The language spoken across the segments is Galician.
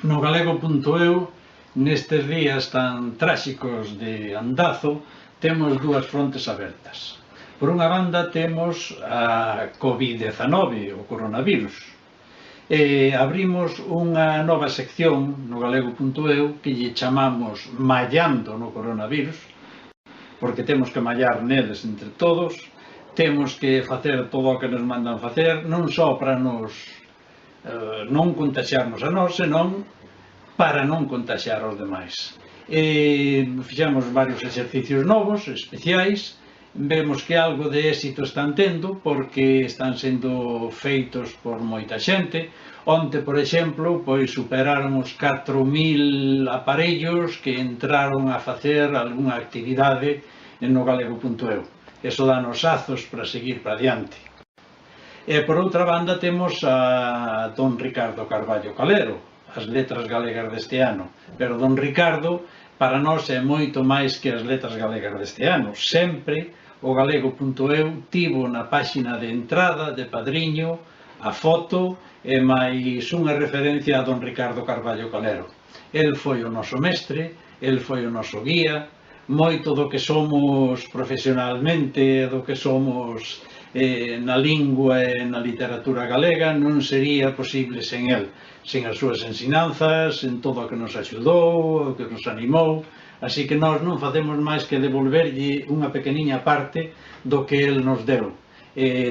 No galego.eu, nestes días tan tráxicos de Andazo, temos dúas frontes abertas. Por unha banda temos a Covid-19, o coronavirus. Abrimos unha nova sección no galego.eu que lle chamamos Mallando no coronavirus, porque temos que mallar neles entre todos, temos que facer todo o que nos mandan facer, non só para nos non contaxiarnos a nós, senón para non contaxiar aos demais. Fixemos varios exercicios novos, especiais, vemos que algo de éxito están tendo porque están sendo feitos por moita xente. Onte, por exemplo, superaron os 4.000 aparellos que entraron a facer algunha actividade no galego.eu. Eso danos azos para seguir para diante. E por outra banda temos a don Ricardo Carballo Calero, as letras galegas deste ano. Pero don Ricardo, para nós, é moito máis que as letras galegas deste ano. Sempre o galego.eu tivo na páxina de entrada, de padriño, a foto e máis unha referencia a don Ricardo Carballo Calero. El foi o noso mestre, el foi o noso guía, moito do que somos profesionalmente, do que somos na lingua e na literatura galega non sería posible sen el, sen as súas ensinanzas, en todo o que nos axudou, o que nos animou. Así que nós non facemos máis que devolverlle unha pequeniña parte do que el nos deu.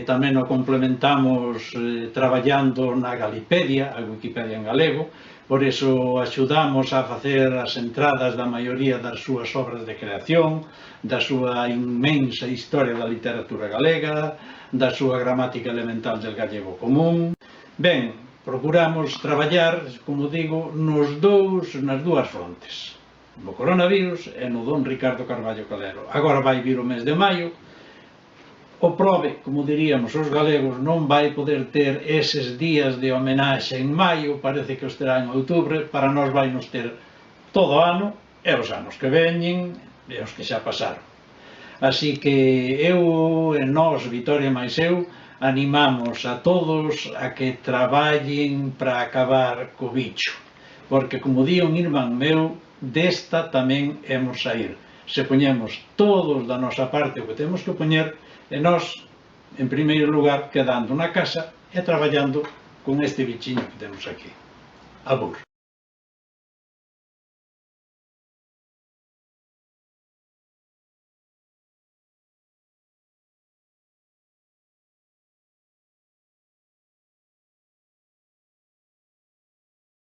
Tamén o complementamos traballando na Galipedia, a Wikipedia en galego, por iso axudamos a facer as entradas da maioría das súas obras de creación, da súa inmensa historia da literatura galega, da súa gramática elemental del gallego común. Ben, procuramos traballar, como digo, nas dúas frontes, no coronavirus e no don Ricardo Carballo Calero. Agora vai vir o mes de maio, o prove, como diríamos os galegos, non vai poder ter eses días de homenaxe en maio, parece que os terá en outubro, para nós vai nos ter todo o ano, e os anos que veñen, e os que xa pasaron. Así que eu e nós, Vitoria máis eu, animamos a todos a que traballen para acabar co bicho, porque, como di un irmán meu, desta tamén hemos saír. Se poñemos todos da nosa parte o que temos que poñer, e nós, en primeiro lugar, quedando na casa e traballando con este bichiño que temos aquí. Abur.